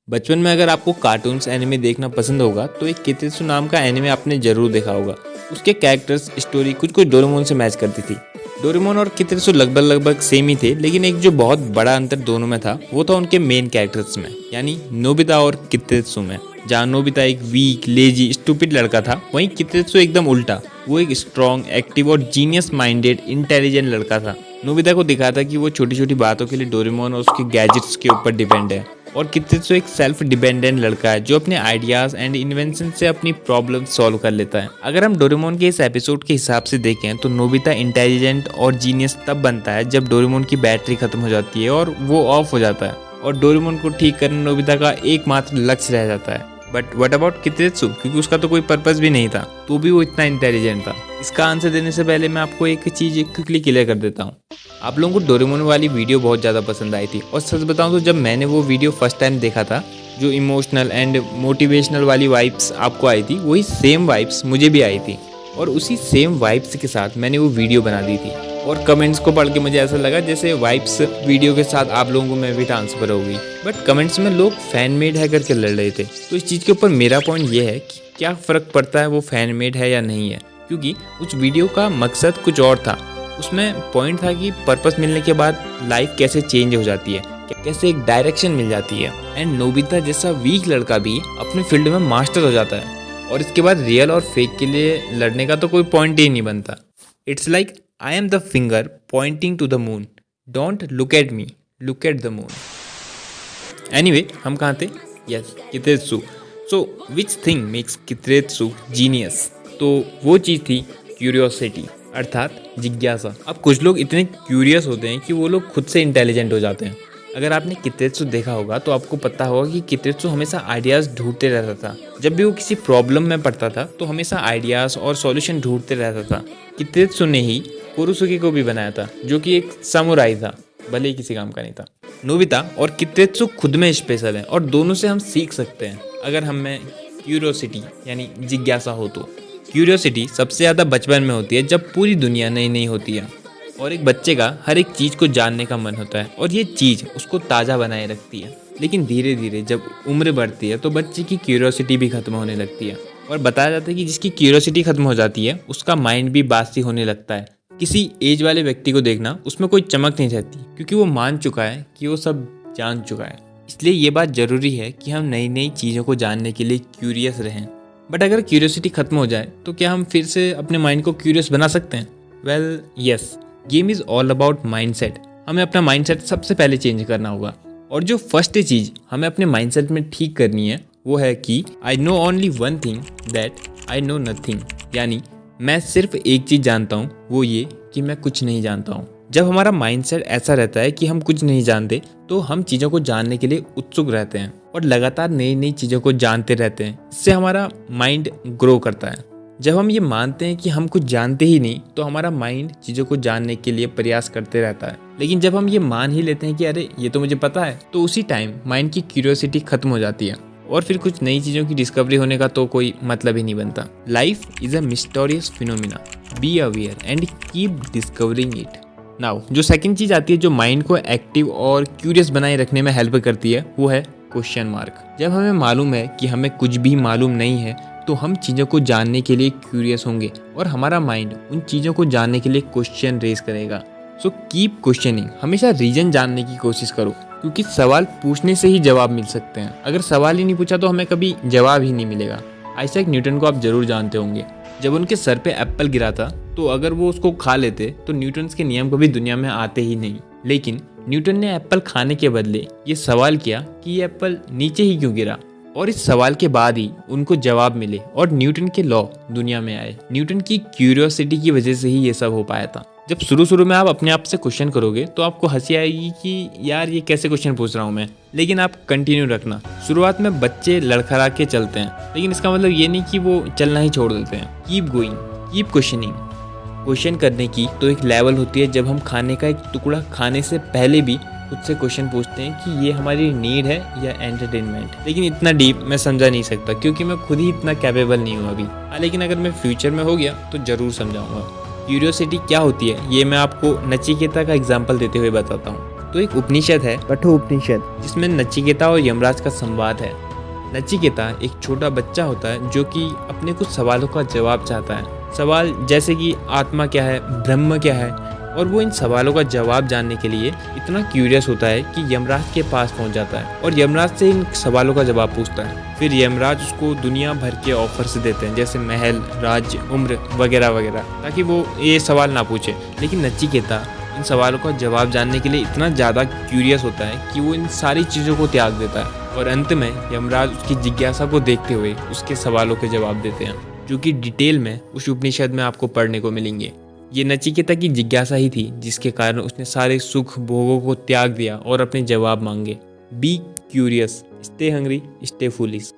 बचपन में अगर आपको कार्टून्स एनिमे देखना पसंद होगा तो एक कितेत्सु नाम का एनिमे आपने जरूर देखा होगा। उसके कैरेक्टर्स स्टोरी कुछ कुछ डोरेमोन से मैच करती थी। डोरेमोन और कितेत्सु लगभग सेम ही थे, लेकिन एक जो बहुत बड़ा अंतर दोनों में था वो था उनके मेन कैरेक्टर्स में, यानी नोबिता और कितेत्सु में। जहाँ नोबिता एक वीक, लेजी, स्टूपिड लड़का था, वहीं कितेत्सु एकदम उल्टा। वो एक स्ट्रॉन्ग, एक्टिव और जीनियस माइंडेड, इंटेलिजेंट लड़का था। नोबिता को दिखा था कि वो छोटी छोटी बातों के लिए डोरेमोन और उसके गैजेट्स के ऊपर डिपेंड है, और कितेत्सु एक सेल्फ डिपेंडेंट लड़का है जो अपने आइडियाज एंड इन्वेंशन से अपनी प्रॉब्लम सॉल्व कर लेता है। अगर हम डोरेमोन के इस एपिसोड के हिसाब से देखें तो नोबिता इंटेलिजेंट और जीनियस तब बनता है जब डोरेमोन की बैटरी खत्म हो जाती है और वो ऑफ हो जाता है, और डोरेमोन को ठीक करना नोबिता का एकमात्र लक्ष्य रह जाता है। बट व्हाट अबाउट कितेत्सु, क्योंकि उसका तो कोई पर्पस भी नहीं था, तो भी वो इतना इंटेलिजेंट था। इसका आंसर देने से पहले मैं आपको एक चीज़ क्विकली क्लियर कर देता हूँ। आप लोगों को डोरेमोन वाली वीडियो बहुत ज़्यादा पसंद आई थी, और सच बताऊँ तो जब मैंने वो वीडियो फर्स्ट टाइम देखा था, जो इमोशनल एंड मोटिवेशनल वाली वाइब्स आपको आई थी, वही सेम वाइब्स मुझे भी आई थी, और उसी सेम वाइब्स के साथ मैंने वो वीडियो बना दी थी। और कमेंट्स को पढ़ के मुझे ऐसा लगा जैसे वाइब्स वीडियो के साथ आप लोगों में भी ट्रांसफर होगी। बट कमेंट्स में लोग फैन मेड है करके लड़ रहे थे, तो इस चीज़ के ऊपर मेरा पॉइंट ये है कि क्या फ़र्क पड़ता है वो फैन मेड है या नहीं है, क्योंकि उस वीडियो का मकसद कुछ और था। उसमें पॉइंट था कि पर्पस मिलने के बाद लाइफ कैसे चेंज हो जाती है, कैसे एक डायरेक्शन मिल जाती है, एंड नोबिता जैसा वीक लड़का भी अपने फील्ड में मास्टर हो जाता है, और इसके बाद रियल और फेक के लिए लड़ने का तो कोई पॉइंट ही नहीं बनता। It's like I am the finger pointing to the moon, don't look at me, look at the moon. Anyway, हम कहाँ थे? Yes, Kitetsu. So which thing makes Kitetsu genius? तो वो चीज़ थी क्यूरियोसिटी, अर्थात जिज्ञासा। अब कुछ लोग इतने क्यूरियस होते हैं कि वो लोग खुद से इंटेलिजेंट हो जाते हैं। अगर आपने कितेत्सु देखा होगा तो आपको पता होगा कि कितेत्सु हमेशा आइडियाज़ ढूंढते रहता था। जब भी वो किसी प्रॉब्लम में पड़ता था तो हमेशा आइडियाज़ और सॉल्यूशन ढूंढते रहता था। कितेत्सु ने ही कुरोसुके को भी बनाया था, जो कि एक सामुराई था, भले ही किसी काम का नहीं था। नोबिता और कितेत्सु खुद में स्पेशल है, और दोनों से हम सीख सकते हैं अगर हम में क्यूरियोसिटी यानी जिज्ञासा हो तो। क्यूरियोसिटी सबसे ज़्यादा बचपन में होती है, जब पूरी दुनिया नई नई होती है और एक बच्चे का हर एक चीज़ को जानने का मन होता है, और ये चीज़ उसको ताज़ा बनाए रखती है। लेकिन धीरे धीरे जब उम्र बढ़ती है तो बच्चे की क्यूरियोसिटी भी खत्म होने लगती है, और बताया जाता है कि जिसकी क्यूरियोसिटी खत्म हो जाती है उसका माइंड भी बासी होने लगता है। किसी एज वाले व्यक्ति को देखना, उसमें कोई चमक नहीं रहती, क्योंकि वो मान चुका है कि वो सब जान चुका है। इसलिए ये बात ज़रूरी है कि हम नई नई चीज़ों को जानने के लिए क्यूरियस रहें। बट अगर क्यूरियोसिटी खत्म हो जाए तो क्या हम फिर से अपने माइंड को क्यूरियस बना सकते हैं? Well yes, game is all about mindset. हमें अपना माइंडसेट सबसे पहले चेंज करना होगा, और जो फर्स्ट चीज़ हमें अपने माइंडसेट में ठीक करनी है वो है कि I know only one thing that I know nothing, यानी मैं सिर्फ एक चीज़ जानता हूँ, वो ये कि मैं कुछ नहीं जानता हूँ। जब हमारा माइंडसेट ऐसा रहता है कि हम कुछ नहीं जानते, तो हम चीज़ों को जानने के लिए उत्सुक रहते हैं और लगातार नई नई चीज़ों को जानते रहते हैं। इससे हमारा माइंड ग्रो करता है। जब हम ये मानते हैं कि हम कुछ जानते ही नहीं, तो हमारा माइंड चीज़ों को जानने के लिए प्रयास करते रहता है। लेकिन जब हम ये मान ही लेते हैं कि अरे ये तो मुझे पता है, तो उसी टाइम माइंड की क्यूरियोसिटी खत्म हो जाती है, और फिर कुछ नई चीज़ों की डिस्कवरी होने का तो कोई मतलब ही नहीं बनता। Life is a mysterious phenomena, be aware and keep discovering it. Now जो सेकंड चीज़ आती है जो माइंड को एक्टिव और क्यूरियस बनाए रखने में हेल्प करती है, वो है क्वेश्चन मार्क। जब हमें मालूम है कि हमें कुछ भी मालूम नहीं है, तो हम चीज़ों को जानने के लिए क्यूरियस होंगे, और हमारा माइंड उन चीज़ों को जानने के लिए क्वेश्चन रेज करेगा। सो कीप क्वेश्चनिंग, हमेशा रीजन जानने की कोशिश करो, क्योंकि सवाल पूछने से ही जवाब मिल सकते हैं। अगर सवाल ही नहीं पूछा तो हमें कभी जवाब ही नहीं मिलेगा। आइजैक न्यूटन को आप जरूर जानते होंगे। जब उनके सर पे एप्पल गिरा था, तो अगर वो उसको खा लेते तो न्यूटन के नियम कभी दुनिया में आते ही नहीं। लेकिन न्यूटन ने एप्पल खाने के बदले ये सवाल किया कि ये एप्पल नीचे ही क्यों गिरा, और इस सवाल के बाद ही उनको जवाब मिले और न्यूटन के लॉ दुनिया में आए। न्यूटन की क्यूरियोसिटी की वजह से ही ये सब हो पाया था। जब शुरू में आप अपने आप से क्वेश्चन करोगे तो आपको हंसी आएगी कि यार ये कैसे क्वेश्चन पूछ रहा हूँ मैं, लेकिन आप कंटिन्यू रखना। शुरुआत में बच्चे लड़खड़ा के चलते हैं, लेकिन इसका मतलब ये नहीं कि वो चलना ही छोड़ देते हैं। Keep going, keep questioning. Question करने की तो एक लेवल होती है जब हम खाने का एक टुकड़ा खाने से पहले भी खुद से क्वेश्चन पूछते हैं कि ये हमारी नीड है या एंटरटेनमेंट। लेकिन इतना डीप मैं समझा नहीं सकता, क्योंकि मैं खुद ही इतना कैपेबल नहीं हूँ अभी। लेकिन अगर मैं फ्यूचर में हो गया तो ज़रूर समझाऊंगा। क्यूरियोसिटी क्या होती है ये मैं आपको नचिकेता का एग्जाम्पल देते हुए बताता हूँ। तो एक उपनिषद है कठोपनिषद। जिसमें नचिकेता और यमराज का संवाद है। नचिकेता एक छोटा बच्चा होता है जो कि अपने कुछ सवालों का जवाब चाहता है। सवाल जैसे कि आत्मा क्या है, ब्रह्म क्या है, और वो इन सवालों का जवाब जानने के लिए इतना क्यूरियस होता है कि यमराज के पास पहुंच जाता है और यमराज से इन सवालों का जवाब पूछता है। फिर यमराज उसको दुनिया भर के ऑफर्स देते हैं, जैसे महल, राज्य, उम्र वगैरह वगैरह, ताकि वो ये सवाल ना पूछे। लेकिन नचिकेता इन सवालों का जवाब जानने के लिए इतना ज़्यादा क्यूरियस होता है कि वो इन सारी चीज़ों को त्याग देता है और अंत में यमराज उसकी जिज्ञासा को देखते हुए उसके सवालों के जवाब देते हैं, जो कि डिटेल में उस उपनिषद में आपको पढ़ने को मिलेंगे। ये नचिकेता की जिज्ञासा ही थी जिसके कारण उसने सारे सुख भोगों को त्याग दिया और अपने जवाब मांगे। Be curious, stay hungry, stay foolish.